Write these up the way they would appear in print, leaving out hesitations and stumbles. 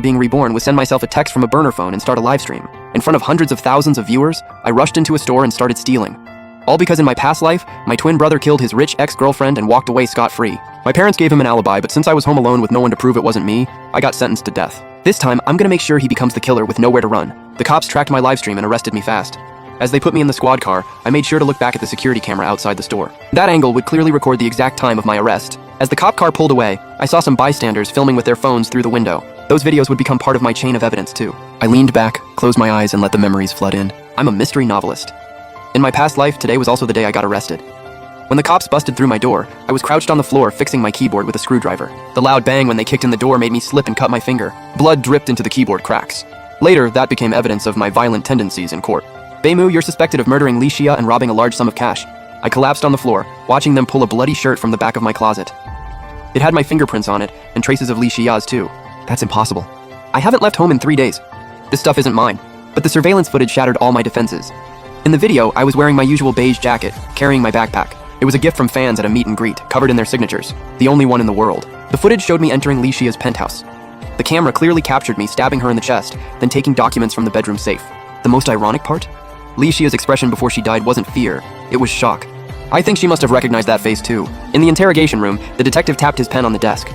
being reborn was send myself a text from a burner phone and start a live stream. In front of hundreds of thousands of viewers, I rushed into a store and started stealing. All because in my past life, my twin brother killed his rich ex-girlfriend and walked away scot-free. My parents gave him an alibi, but since I was home alone with no one to prove it wasn't me, I got sentenced to death. This time, I'm gonna make sure he becomes the killer with nowhere to run. The cops tracked my live stream and arrested me fast. As they put me in the squad car, I made sure to look back at the security camera outside the store. That angle would clearly record the exact time of my arrest. As the cop car pulled away, I saw some bystanders filming with their phones through the window. Those videos would become part of my chain of evidence too. I leaned back, closed my eyes, and let the memories flood in. I'm a mystery novelist. In my past life, today was also the day I got arrested. When the cops busted through my door, I was crouched on the floor fixing my keyboard with a screwdriver. The loud bang when they kicked in the door made me slip and cut my finger. Blood dripped into the keyboard cracks. Later, that became evidence of my violent tendencies in court. Bae-Moo, you're suspected of murdering Li Xia and robbing a large sum of cash. I collapsed on the floor, watching them pull a bloody shirt from the back of my closet. It had my fingerprints on it, and traces of Li Xia's too. That's impossible. I haven't left home in 3 days. This stuff isn't mine, but the surveillance footage shattered all my defenses. In the video, I was wearing my usual beige jacket, carrying my backpack. It was a gift from fans at a meet and greet, covered in their signatures, the only one in the world. The footage showed me entering Li Xia's penthouse. The camera clearly captured me stabbing her in the chest, then taking documents from the bedroom safe. The most ironic part? Li Xia's expression before she died wasn't fear, it was shock. I think she must have recognized that face too. In the interrogation room, the detective tapped his pen on the desk.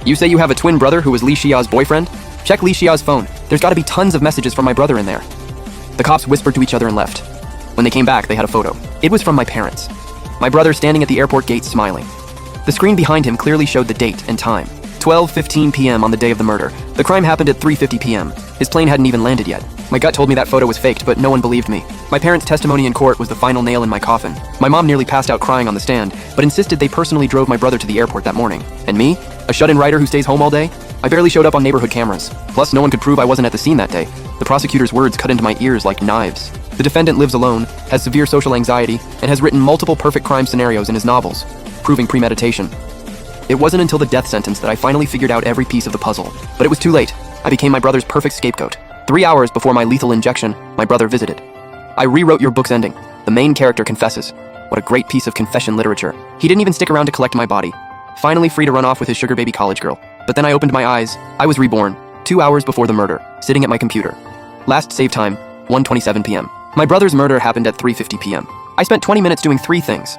You say you have a twin brother who was Li Xia's boyfriend? Check Li Xia's phone. There's gotta be tons of messages from my brother in there. The cops whispered to each other and left. When they came back, they had a photo. It was from my parents. My brother standing at the airport gate smiling. The screen behind him clearly showed the date and time. 12:15 p.m. on the day of the murder. The crime happened at 3:50 p.m. His plane hadn't even landed yet. My gut told me that photo was faked, but no one believed me. My parents' testimony in court was the final nail in my coffin. My mom nearly passed out crying on the stand, but insisted they personally drove my brother to the airport that morning. And me? A shut-in writer who stays home all day? I barely showed up on neighborhood cameras. Plus, no one could prove I wasn't at the scene that day. The prosecutor's words cut into my ears like knives. The defendant lives alone, has severe social anxiety, and has written multiple perfect crime scenarios in his novels, proving premeditation. It wasn't until the death sentence that I finally figured out every piece of the puzzle. But it was too late. I became my brother's perfect scapegoat. 3 hours before my lethal injection, my brother visited. I rewrote your book's ending. The main character confesses. What a great piece of confession literature. He didn't even stick around to collect my body. Finally free to run off with his sugar baby college girl. But then I opened my eyes. I was reborn, 2 hours before the murder, sitting at my computer. Last save time, 1:27 p.m. My brother's murder happened at 3:50 p.m. I spent 20 minutes doing 3 things.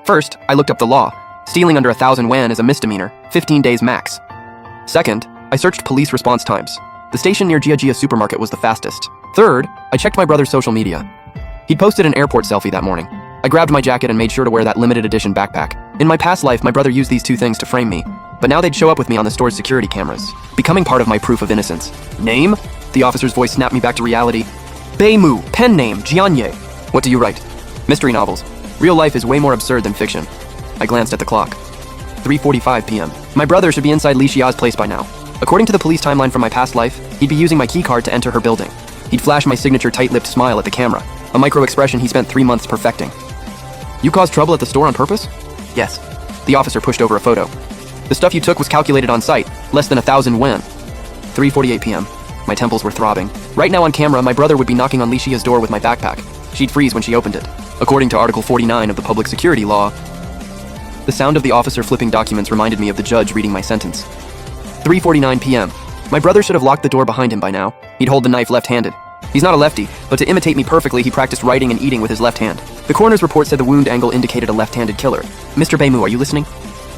First, I looked up the law. Stealing under 1,000 yuan is a misdemeanor, 15 days max. Second, I searched police response times. The station near Jia supermarket was the fastest. Third, I checked my brother's social media. He'd posted an airport selfie that morning. I grabbed my jacket and made sure to wear that limited edition backpack. In my past life, my brother used these 2 things to frame me, but now they'd show up with me on the store's security cameras, becoming part of my proof of innocence. Name? The officer's voice snapped me back to reality. Bae-Moo, pen name, Jianye. What do you write? Mystery novels. Real life is way more absurd than fiction. I glanced at the clock. 3:45 p.m. My brother should be inside Li Xia's place by now. According to the police timeline from my past life, he'd be using my keycard to enter her building. He'd flash my signature tight-lipped smile at the camera, a micro-expression he spent 3 months perfecting. You caused trouble at the store on purpose? Yes. The officer pushed over a photo. The stuff you took was calculated on site, less than 1,000 yuan. 3:48 p.m. My temples were throbbing. Right now on camera, my brother would be knocking on Li Xia's door with my backpack. She'd freeze when she opened it. According to Article 49 of the Public Security Law, the sound of the officer flipping documents reminded me of the judge reading my sentence. 3:49 p.m. My brother should have locked the door behind him by now. He'd hold the knife left-handed. He's not a lefty, but to imitate me perfectly, he practiced writing and eating with his left hand. The coroner's report said the wound angle indicated a left-handed killer. Mr. Bae-Moo, are you listening?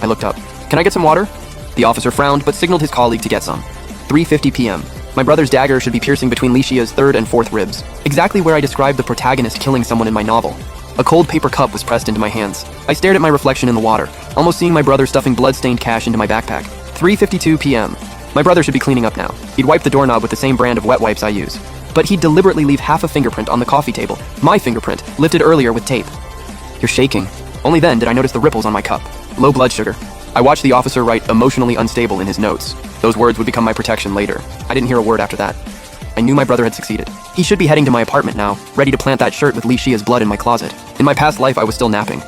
I looked up. Can I get some water? The officer frowned, but signaled his colleague to get some. 3:50 p.m. My brother's dagger should be piercing between Li Xia's 3rd and 4th ribs, exactly where I described the protagonist killing someone in my novel. A cold paper cup was pressed into my hands. I stared at my reflection in the water, almost seeing my brother stuffing blood-stained cash into my backpack. 3:52 p.m. My brother should be cleaning up now. He'd wipe the doorknob with the same brand of wet wipes I use. But he'd deliberately leave half a fingerprint on the coffee table, my fingerprint, lifted earlier with tape. You're shaking. Only then did I notice the ripples on my cup. Low blood sugar. I watched the officer write emotionally unstable in his notes. Those words would become my protection later. I didn't hear a word after that. I knew my brother had succeeded. He should be heading to my apartment now, ready to plant that shirt with Li Xia's blood in my closet. In my past life, I was still napping.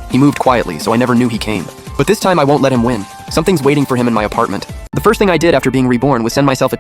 He moved quietly, so I never knew he came. But this time I won't let him win. Something's waiting for him in my apartment. The first thing I did after being reborn was send myself a